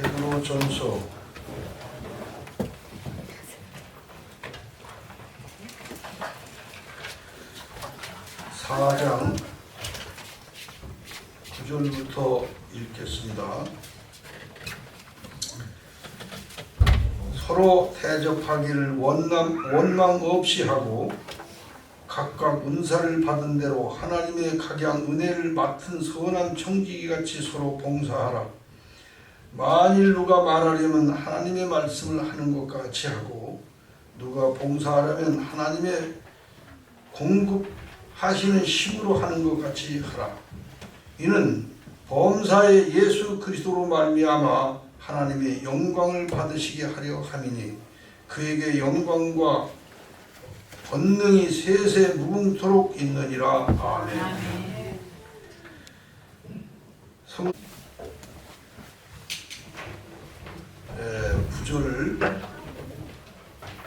베드로전서 4장 9절부터 읽겠습니다. 서로 대접하기를 원망 없이 하고 각각 은사를 받은 대로 하나님의 각양 은혜를 맡은 선한 청지기같이 서로 봉사하라. 만일 누가 말하려면 하나님의 말씀을 하는 것 같이 하고 누가 봉사하려면 하나님의 공급하시는 힘으로 하는 것 같이 하라. 이는 범사의 예수 그리스도로 말미암아 하나님의 영광을 받으시게 하려 함이니 그에게 영광과 권능이 세세 무궁토록 있느니라. 아멘. 구절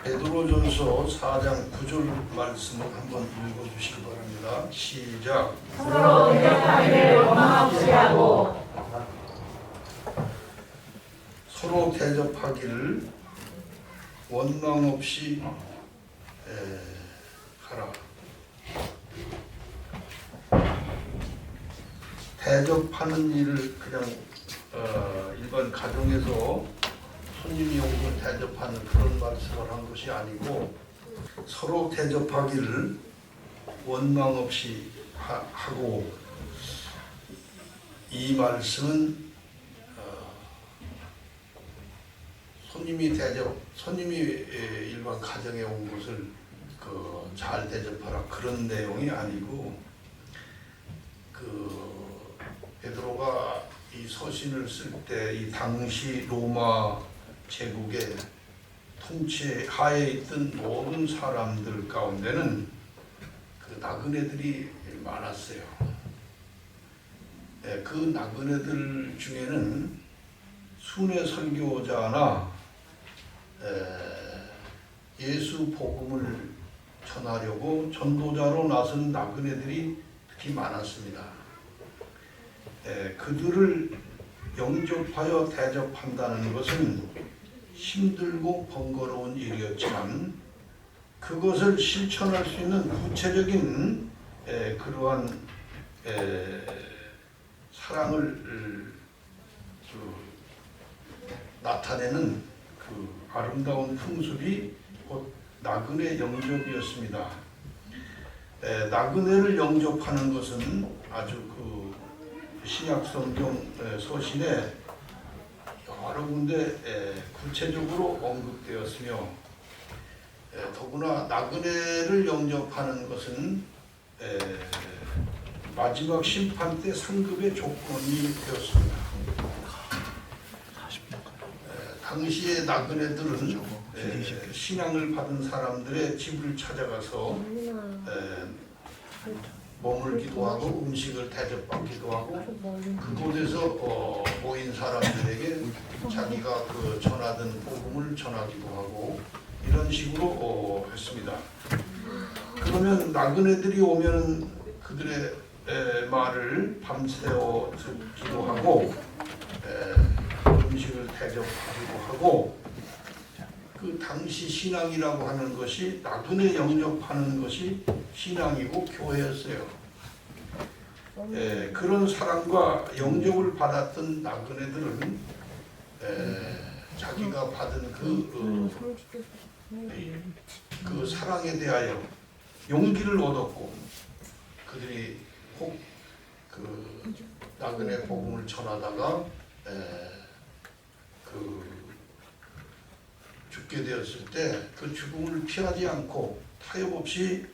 베드로전서 4장 9절 말씀을 한번 읽어주시기 바랍니다. 시작. 서로 대접하기를 원망 없이 하고 서로 대접하기를 원망 없이 하라. 대접하는 일을 그냥 일반 가정에서 손님이 오고 대접하는 그런 말씀을 한 것이 아니고 서로 대접하기를 원망 없이 하고, 이 말씀은 손님이 일반 가정에 온 것을 잘 대접하라 그런 내용이 아니고, 베드로가 이 서신을 쓸 때 이 당시 로마 제국의 통치 하에 있던 모든 사람들 가운데는 나그네들이 많았어요. 그 나그네들 중에는 순회 설교자나 예수 복음을 전하려고 전도자로 나선 나그네들이 특히 많았습니다. 그들을 영접하여 대접한다는 것은 힘들고 번거로운 일이었지만 그것을 실천할 수 있는 구체적인 그러한 사랑을 나타내는 그 아름다운 풍습이 곧 나그네 영접이었습니다. 나그네를 영접하는 것은 아주 신약 성경 서신에 여러 군데 구체적으로 언급되었으며, 더구나 나그네를 영접하는 것은 마지막 심판 때 상급의 조건이 되었습니다. 당시의 나그네들은 신앙을 받은 사람들의 집을 찾아가서 머물기도 하고 음식을 대접받기도 하고 그곳에서 모인 사람들에게 자기가 전하던 복음을 전하기도 하고 이런 식으로 했습니다. 그러면 나그네들이 오면 그들의 말을 밤새워 듣기도 하고 음식을 대접하기도 하고, 그 당시 신앙이라고 하는 것이 나그네 영접하는 것이 신앙이고 교회였어요. 그런 사랑과 영접을 받았던 나그네들은 자기가 받은 그 사랑에 대하여 용기를 얻었고, 그들이 혹 나그네 복음을 전하다가 죽게 되었을 때 그 죽음을 피하지 않고 타협 없이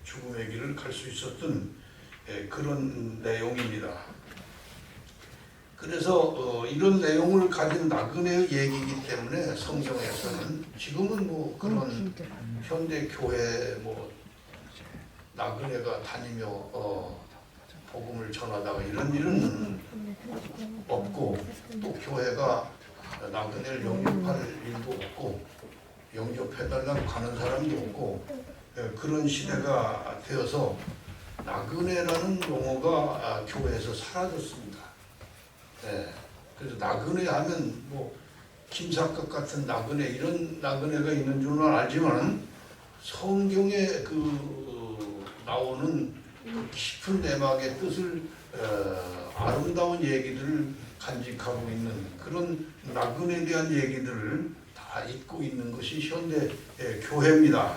죽음의 길을 갈 수 있었던 그런 내용입니다. 그래서 이런 내용을 가진 나그네의 얘기이기 때문에 성경에서는 지금은 그런 현대 교회 나그네가 다니며 복음을 전하다가 이런 일은 없고, 또 교회가 나그네를 영접할 일도 없고 영접해달라고 가는 사람도 없고, 그런 시대가 되어서 나그네라는 용어가 교회에서 사라졌습니다. 그래서 나그네 하면 뭐 김삿갓 같은 나그네 이런 나그네가 있는 줄은 알지만 성경에 나오는 그 깊은 내막의 뜻을 아름다운 얘기들을 간직하고 있는 그런 나그네에 대한 얘기들을 다 읽고 있는 것이 현대 교회입니다.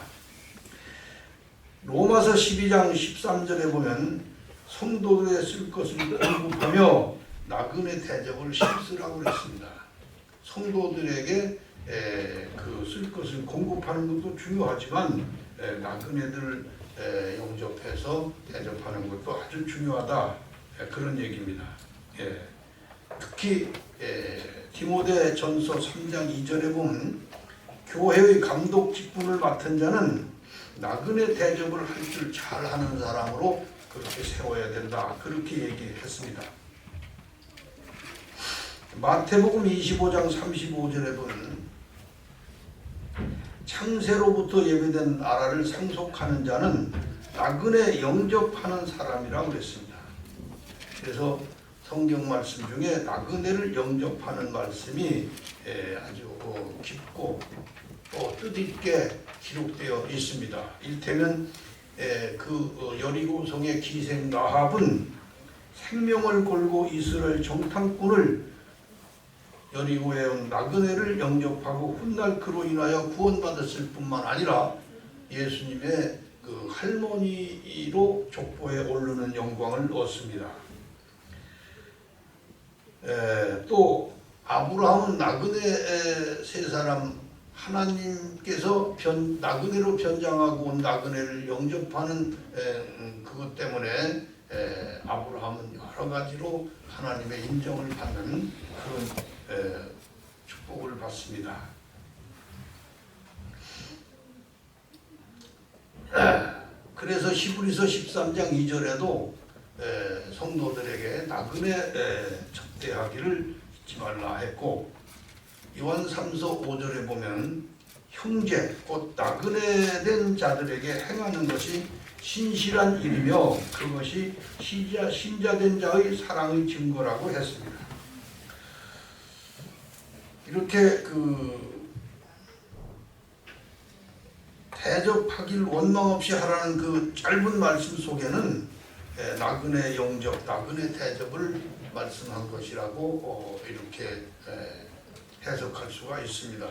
로마서 12장 13절에 보면 성도들의 쓸 것을 공급하며 나그네 대접을 힘쓰라고 그랬습니다. 성도들에게 쓸 것을 공급하는 것도 중요하지만 나그네들 영접해서 대접하는 것도 아주 중요하다, 그런 얘기입니다. 특히 디모데 전서 3장 2절에 보면 교회의 감독 직분을 맡은 자는 나그네 대접을 할 줄 잘하는 사람으로 그렇게 세워야 된다, 그렇게 얘기했습니다. 마태복음 25장 35절에 보면 창세로부터 예배된 나라를 상속하는 자는 나그네 영접하는 사람이라고 그랬습니다. 그래서 성경 말씀 중에 나그네를 영접하는 말씀이 아주 깊고 또 뜻있게 기록되어 있습니다. 일테면 여리고성의 기생 라합은 생명을 걸고 이스라엘 정탐꾼을 여리고에 온 나그네를 영접하고 훗날 그로 인하여 구원받았을 뿐만 아니라 예수님의 그 할머니로 족보에 오르는 영광을 얻습니다. 또 아브라함은 나그네 세 사람, 하나님께서 나그네로 변장하고 온 나그네를 영접하는 그것 때문에 아브라함은 여러 가지로 하나님의 인정을 받는 그런 축복을 받습니다. 그래서 히브리서 13장 2절에도 성도들에게 나그네 접대하기를 잊지 말라 했고, 요한 3서 5절에 보면 형제 곧 나그네 된 자들에게 행하는 것이 신실한 일이며 그것이 신자된 자의 사랑의 증거라고 했습니다. 이렇게 대접하길 원망 없이 하라는 그 짧은 말씀 속에는 나그네 영접, 나그네 대접을 말씀한 것이라고 이렇게 해석할 수가 있습니다.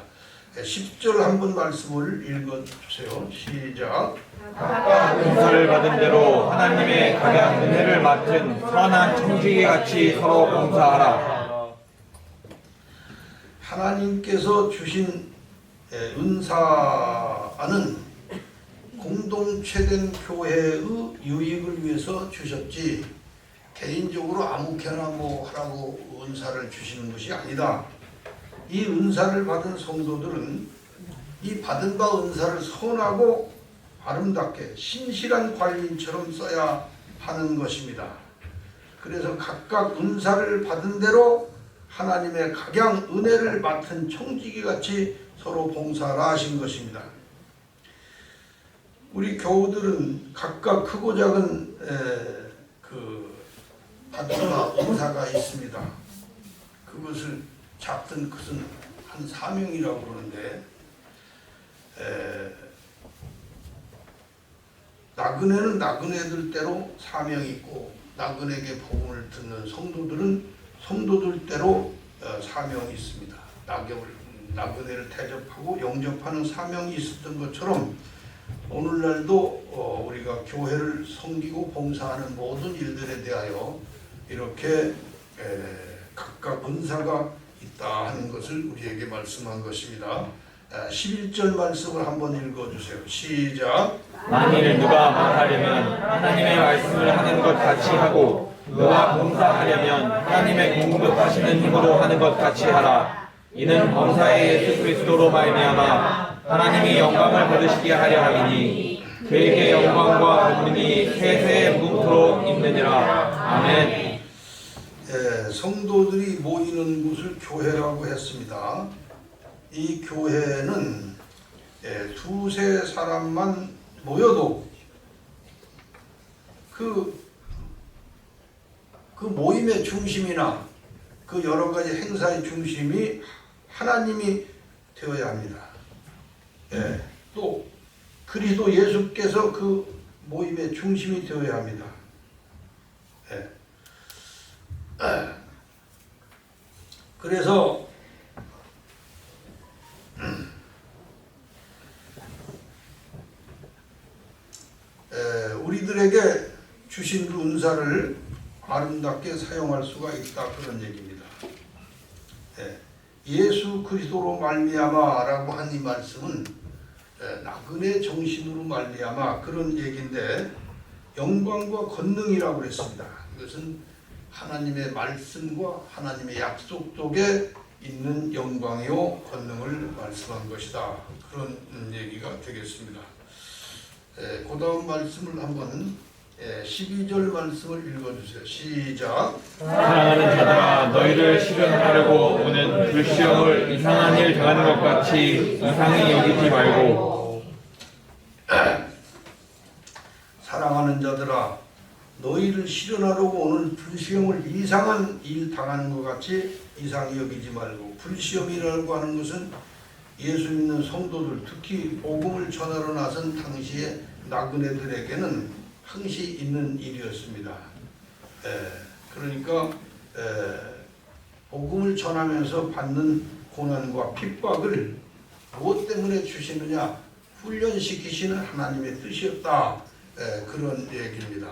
10절 한번 말씀을 읽어주세요. 시작. 각각 은사를 받은 대로 하나님의 각양 은혜를 맡은 선한 청지기 같이 서로 봉사하라. 하나님께서 주신 은사는 공동체된 교회의 유익을 위해서 주셨지 개인적으로 아무렇게나 하라고 은사를 주시는 것이 아니다. 이 은사를 받은 성도들은 이 받은 바 은사를 선하고 아름답게 신실한 관리인처럼 써야 하는 것입니다. 그래서 각각 은사를 받은 대로 하나님의 각양 은혜를 맡은 청지기같이 서로 봉사하라 하신 것입니다. 우리 교우들은 각각 크고 작은 받은 바 은사가 있습니다. 그것을 작든 크든 한 사명이라고 그러는데, 나그네는 나그네들대로 사명이 있고 나그네에게 복음을 듣는 성도들은 성도들대로 사명이 있습니다. 나그네를 대접하고 영접하는 사명이 있었던 것처럼 오늘날도 우리가 교회를 섬기고 봉사하는 모든 일들에 대하여 이렇게 각각 은사가 있다 하는 것을 우리에게 말씀한 것입니다. 11절 말씀을 한번 읽어주세요. 시작. 만일 누가 말하려면 하나님의 말씀을 하는 것 같이 하고 누가 봉사하려면 하나님의 공급하시는 힘으로 하는 것 같이 하라. 이는 범사의 예수 그리스도로 말미암아 하나님이 영광을 받으시게 하려 함이니 그에게 영광과 권능이 세세에 무궁토록 있느니라. 아멘. 성도들이 모이는 곳을 교회라고 했습니다. 이 교회는 두세 사람만 모여도 그 모임의 중심이나 그 그 여러 가지 행사의 중심이 하나님이 되어야 합니다. 예, 또 그리스도 예수께서 그 모임의 중심이 되어야 합니다. 예. 그래서 우리들에게 주신 그 은사를 아름답게 사용할 수가 있다, 그런 얘기입니다. 예수 그리스도로 말미암아라고 한 이 말씀은 나그네 정신으로 말미암아 그런 얘기인데, 영광과 권능이라고 그랬습니다. 이것은 하나님의 말씀과 하나님의 약속 속에 있는 영광이요 권능을 말씀한 것이다, 그런 얘기가 되겠습니다. 그 다음 말씀을 한번 12절 말씀을 읽어주세요. 시작. 사랑하는 자들아, 너희를 시련하려고 오는 불시험을 이상한 일 당하는 것 같이 이상히 여기지 말고. 사랑하는 자들아, 너희를 시련하려고 오는 불시험을 이상한 일 당하는 것 같이 이상히 여기지 말고. 불시험이라고 하는 것은 예수 믿는 성도들, 특히 복음을 전하러 나선 당시에 나그네들에게는 항시 있는 일이었습니다. 그러니까 복음을 전하면서 받는 고난과 핍박을 무엇 때문에 주시느냐, 훈련시키시는 하나님의 뜻이었다, 그런 얘기입니다.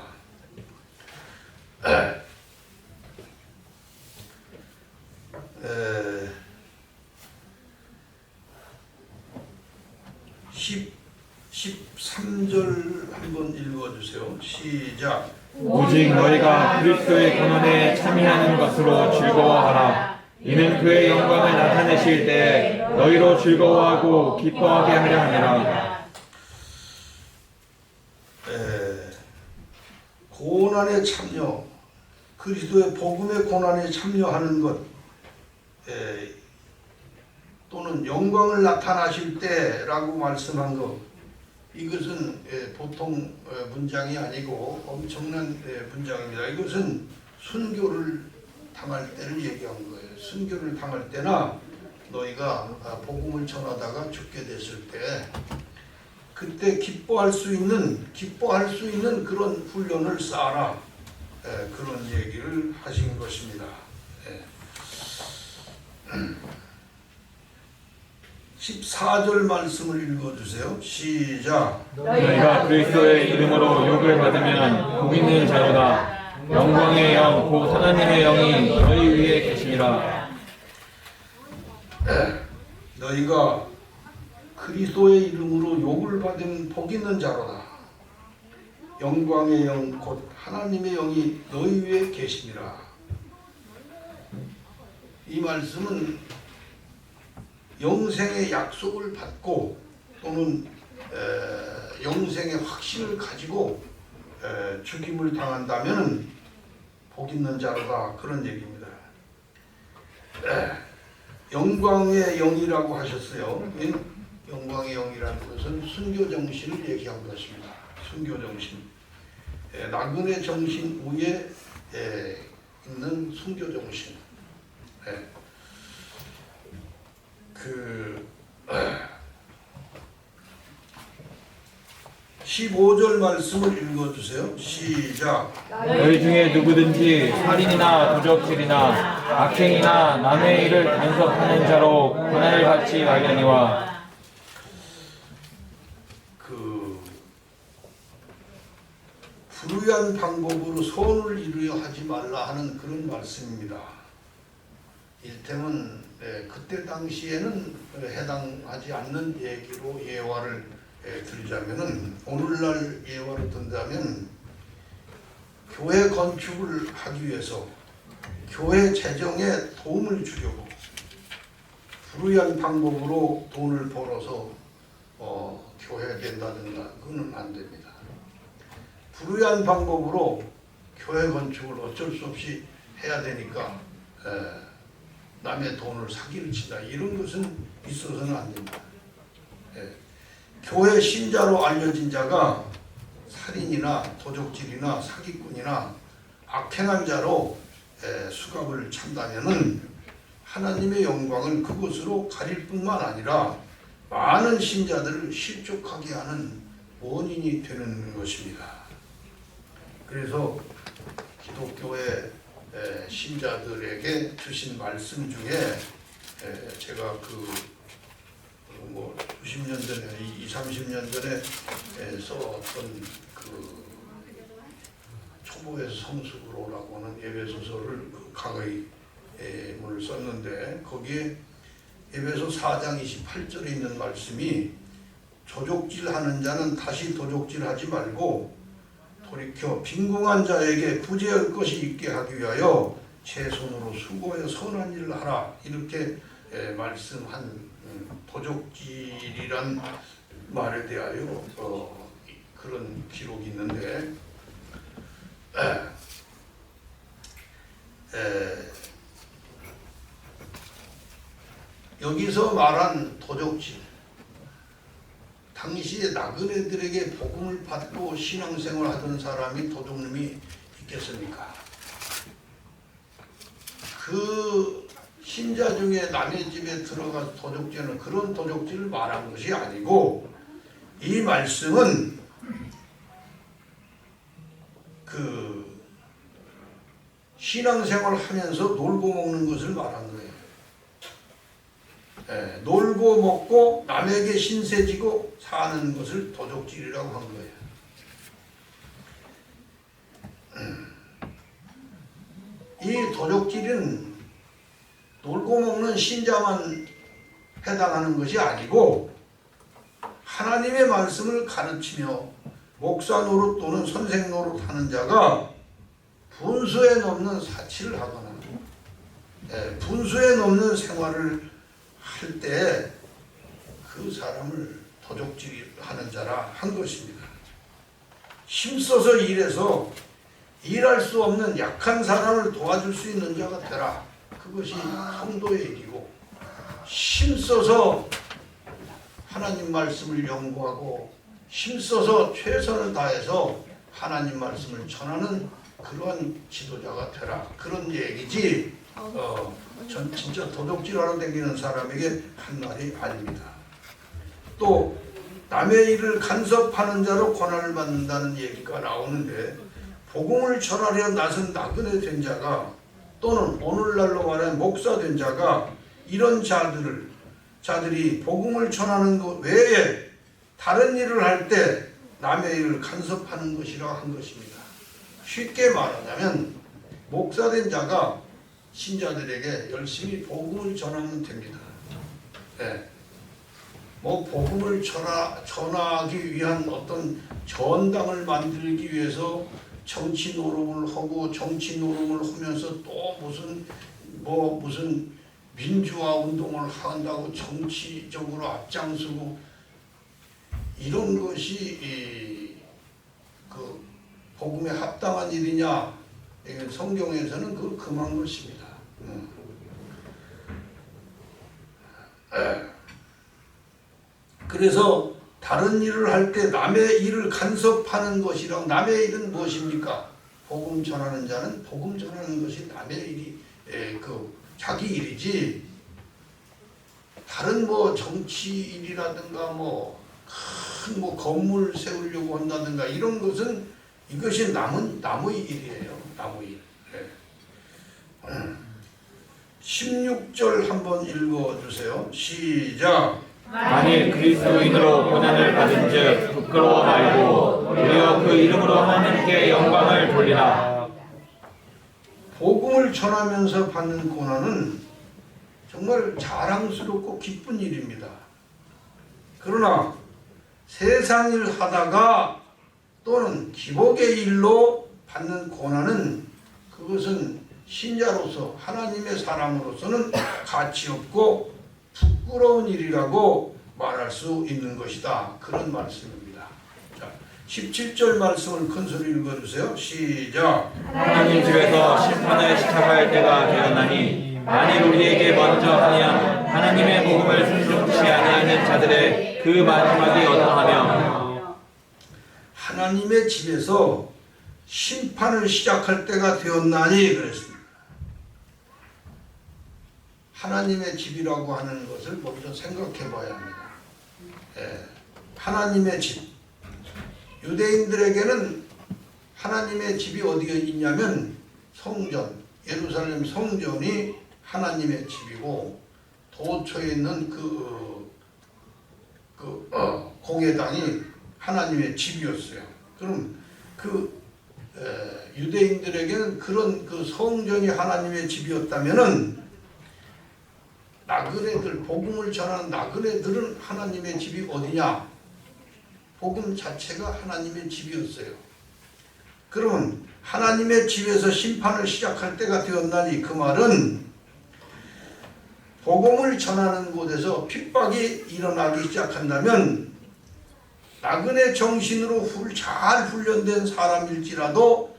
13절 한번 읽어주세요. 시작. 오직 너희가 그리스도의 고난에 참여하는 것으로 즐거워하라. 이는 그의 영광을 나타내실 때 너희로 즐거워하고 기뻐하게 하려 함이라. 고난에 참여, 그리스도의 복음의 고난에 참여하는 것, 또는 영광을 나타나실 때라고 말씀한 것, 이것은 보통 문장이 아니고 엄청난 문장입니다. 이것은 순교를 당할 때를 얘기한 거예요. 순교를 당할 때나 너희가 복음을 전하다가 죽게 됐을 때, 그때 기뻐할 수 있는 그런 훈련을 쌓아라, 그런 얘기를 하신 것입니다. 14절 말씀을 읽어주세요. 시작. 너희가 그리스도의 이름으로 욕을 받으면 복 있는 자로다. 영광의 영 곧 하나님의 영이 너희 위에 계시니라. 너희가 그리스도의 이름으로 욕을 받으면 복 있는 자로다. 영광의 영 곧 하나님의 영이 너희 위에 계시니라. 이 말씀은 영생의 약속을 받고 또는 영생의 확신을 가지고 죽임을 당한다면 복 있는 자로다, 그런 얘기입니다. 영광의 영이라고 하셨어요. 영광의 영이라는 것은 순교 정신을 얘기한 것입니다. 순교 정신, 나그네 정신 위에 있는 순교 정신. 15절 말씀을 읽어주세요. 시작. 너희 중에 누구든지 살인이나 도적질이나 악행이나 남의 일을 간섭하는 자로 고난을 받지 말려니와. 불의한 방법으로 소원을 이루려 하지 말라 하는 그런 말씀입니다. 일테면 그때 당시에는 해당하지 않는 얘기로 예화를 들자면은, 오늘날 예화로 든다면 교회 건축을 하기 위해서 교회 재정에 도움을 주려고 불의한 방법으로 돈을 벌어서 교회 된다든가, 그거는 안 됩니다. 불의한 방법으로 교회 건축을 어쩔 수 없이 해야 되니까 남의 돈을 사기를 치다, 이런 것은 있어서는 안 됩니다. 교회 신자로 알려진 자가 살인이나 도적질이나 사기꾼이나 악행한 자로 수갑을 찬다면은 하나님의 영광을 그것으로 가릴 뿐만 아니라 많은 신자들을 실족하게 하는 원인이 되는 것입니다. 그래서 기독교의 신자들에게 주신 말씀 중에 제가 뭐 90년 전에 20-30년 전에 썼던 그 초보에서 성숙으로라고 하는 예배소설을 가까이 을 썼는데 거기에 에베소 4장 28절에 있는 말씀이 도적질하는 자는 다시 도적질하지 말고 돌이켜 빈궁한 자에게 구제할 것이 있게 하기 위하여 제 손으로 수고하여 선한 일을 하라 이렇게 말씀한 도적질이란 말에 대하여 그런 기록이 있는데 여기서 말한 도적질, 당시에 나그네들에게 복음을 받고 신앙생활 하던 사람이 도둑놈이 있겠습니까? 그 신자 중에 남의 집에 들어가서 도적질하는 그런 도적질을 말한 것이 아니고 이 말씀은 그 신앙생활을 하면서 놀고 먹는 것을 말한 거예요. 놀고 먹고 남에게 신세지고 사는 것을 도적질이라고 한 거예요. 이 도적질은 놀고 먹는 신자만 해당하는 것이 아니고 하나님의 말씀을 가르치며 목사 노릇 또는 선생 노릇 하는 자가 분수에 넘는 사치를 하거나 분수에 넘는 생활을 할 때 그 사람을 도적질하는 자라 한 것입니다. 힘써서 일해서 일할 수 없는 약한 사람을 도와줄 수 있는 자가 되라. 그것이 성도의 일이고 힘써서 하나님 말씀을 연구하고 힘써서 최선을 다해서 하나님 말씀을 전하는 그러한 지도자가 되라. 그런 얘기지 전 진짜 도둑질하러 다니는 사람에게 한 말이 아닙니다. 또 남의 일을 간섭하는 자로 고난을 받는다는 얘기가 나오는데 복음을 전하려 나선 나그네 된 자가 또는 오늘날로 말하는 목사 된 자가 이런 자들이 복음을 전하는 것 외에 다른 일을 할 때 남의 일을 간섭하는 것이라 한 것입니다. 쉽게 말하자면 목사 된 자가 신자들에게 열심히 복음을 전하면 됩니다. 뭐 복음을 전하기 위한 어떤 전당을 만들기 위해서 정치 노름을 하고 정치 노름을 하면서 또 무슨 민주화 운동을 한다고 정치적으로 앞장서고 이런 것이 그 복음에 합당한 일이냐? 성경에서는 그걸 금한 것입니다. 그래서 다른 일을 할 때 남의 일을 간섭하는 것이라고 남의 일은 무엇입니까? 복음 전하는 자는 복음 전하는 것이 남의 일이 자기 일이지 다른 뭐 정치 일이라든가 큰 건물 세우려고 한다든가 이런 것은 이것이 남의 일이에요. 남의 일. 16절 한번 읽어주세요. 시작. 만일 그리스도인으로 고난을 받은즉 부끄러워 말고 오히려 그 이름으로 하나님께 영광을 돌리라. 복음을 전하면서 받는 고난은 정말 자랑스럽고 기쁜 일입니다. 그러나 세상 일 하다가 또는 기복의 일로 받는 고난은 그것은 신자로서 하나님의 사람으로서는 가치 없고 부끄러운 일이라고 말할 수 있는 것이다. 그런 말씀입니다. 자, 17절 말씀을 큰소리 읽어주세요. 시작. 하나님 집에서 심판을 시작할 때가 되었나니 만일 우리에게 먼저 하면 하나님의 복음을 순종치 아니하는 자들의 그 마지막이 어떠하며 하나님의 집에서 심판을 시작할 때가 되었나니 그랬습니다. 하나님의 집이라고 하는 것을 먼저 생각해 봐야 합니다. 하나님의 집. 유대인들에게는 하나님의 집이 어디에 있냐면 성전, 예루살렘 성전이 하나님의 집이고 도처에 있는 공회당이 하나님의 집이었어요. 그럼 유대인들에게는 그런 그 성전이 하나님의 집이었다면은 나그네들, 복음을 전하는 나그네들은 하나님의 집이 어디냐? 복음 자체가 하나님의 집이었어요. 그러면 하나님의 집에서 심판을 시작할 때가 되었나니 그 말은 복음을 전하는 곳에서 핍박이 일어나기 시작한다면 나그네 정신으로 잘 훈련된 사람일지라도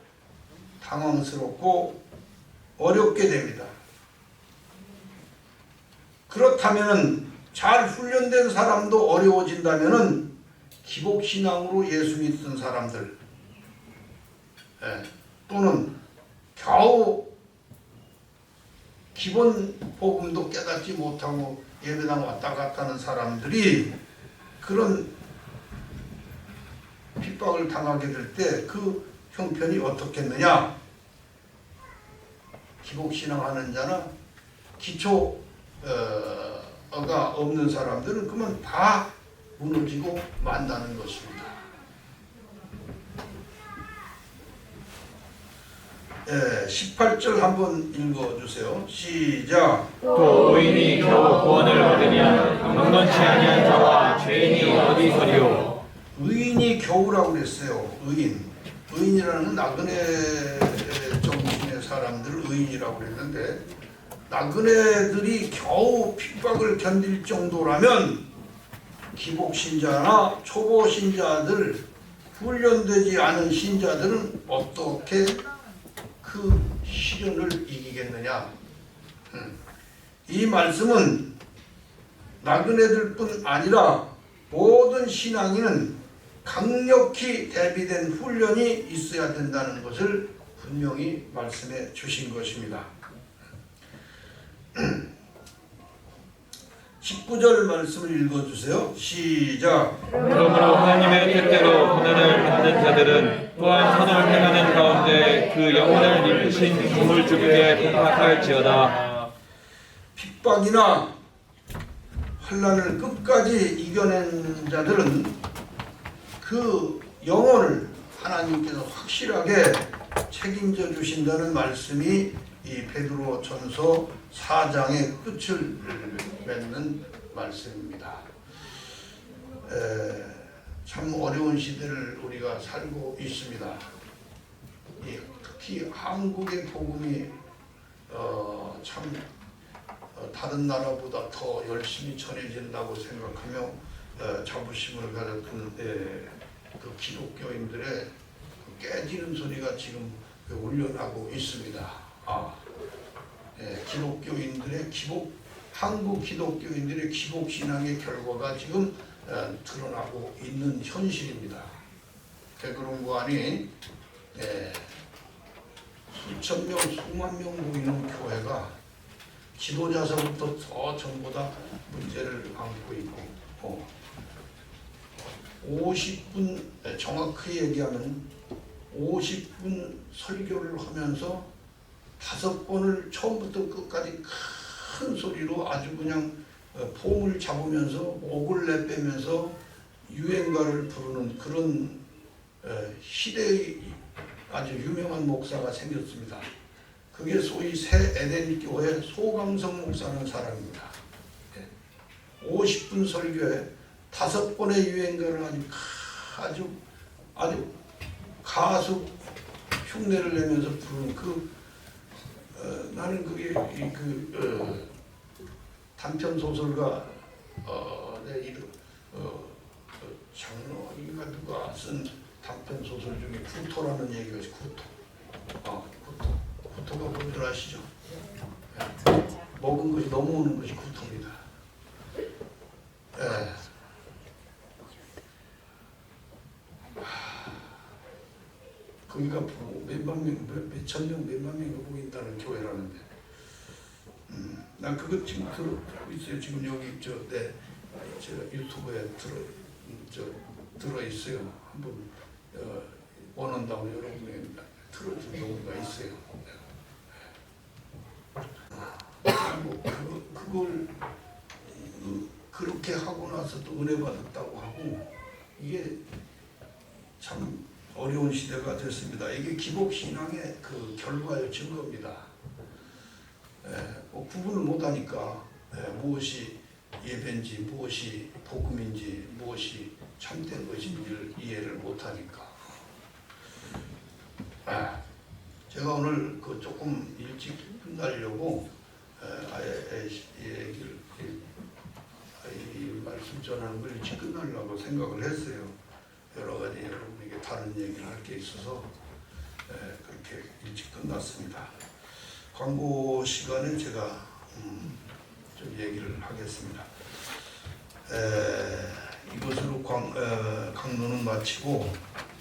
당황스럽고 어렵게 됩니다. 그렇다면 잘 훈련된 사람도 어려워진다면 기복신앙으로 예수 믿던 사람들 또는 겨우 기본 복음도 깨닫지 못하고 예배당 왔다 갔다 하는 사람들이 그런 핍박을 당하게 될 때 그 형편이 어떻겠느냐? 기복신앙하는 자나 기초가 없는 사람들은 그러면 다 무너지고 만다는 것입니다. 18절 한번 읽어주세요. 시작. 또 의인이 겨우 구원을 얻으면 경건치 아니한 자와 죄인이 어디서리요. 의인이 겨우라고 그랬어요. 의인이라는 건 나그네 정신의 사람들을 의인이라고 그랬는데 나그네들이 겨우 핍박을 견딜 정도라면 기복신자나 초보신자들, 훈련되지 않은 신자들은 어떻게 그 시련을 이기겠느냐? 이 말씀은 나그네들뿐 아니라 모든 신앙인은 강력히 대비된 훈련이 있어야 된다는 것을 분명히 말씀해 주신 것입니다. 19절 말씀을 읽어주세요. 시작. 그러므로 하나님의 뜻대로 고난을 받는 자들은 또한 선을 행하는 가운데 그 영혼을 입으신 주물 주께 부탁할지어다. 핍박이나 환난을 끝까지 이겨낸 자들은 그 영혼을 하나님께서 확실하게 책임져 주신다는 말씀이 이 베드로전서 4장의 끝을 맺는 말씀입니다. 참 어려운 시대를 우리가 살고 있습니다. 특히 한국의 복음이 참 다른 나라보다 더 열심히 전해진다고 생각하며 자부심을 가졌던 그 기독교인들의 그 깨지는 소리가 지금 울려나고 있습니다. 기독교인들의 한국 기독교인들의 기복신앙의 결과가 지금 드러나고 있는 현실입니다. 그런 거 아니 수천 명, 수만 명 모이는 교회가 지도자서부터 더 전보다 문제를 안고 있고 50분 정확히 얘기하면 50분 설교를 하면서 5번을 처음부터 끝까지 큰 소리로 아주 그냥 폼을 잡으면서 목을 내빼면서 유행가를 부르는 그런 시대의 아주 유명한 목사가 생겼습니다. 그게 소위 새 에덴 교회 소강성 목사라는 사람입니다. 50분 설교에 5번의 유행가를 아주 가수 흉내를 내면서 부르는 나는 그게 단편 소설가 내 이름 장로인가 누가 쓴 단편 소설 중에 구토라는 얘기가 있어요. 구토가 뭔지 아시죠? 먹은 것이 넘어오는 것이 구토입니다. 거기가 몇천 명, 몇만 명이 모인다는 교회라는데 난 그것 지금 듣고 있어요. 지금 여기 저 유튜브에 들어 있어요. 한번 원한다고 여러분이 들어준 경우가 있어요. 그걸 그렇게 하고 나서 또 은혜 받았다고 하고 이게 참 어려운 시대가 됐습니다. 이게 기복 신앙의 그 결과의 증거입니다. 구분을 못하니까 무엇이 예배인지 무엇이 복음인지 무엇이 참된 것인지를 이해를 못하니까 제가 오늘 그 조금 일찍 끝나려고 아예 얘기를 이 말씀 전하는 걸 일찍 끝나려고 생각을 했어요. 여러 가지 여러분에게 다른 얘기를 할 게 있어서 그렇게 일찍 끝났습니다. 광고 시간에 제가 좀 얘기를 하겠습니다. 이것으로 강론은 마치고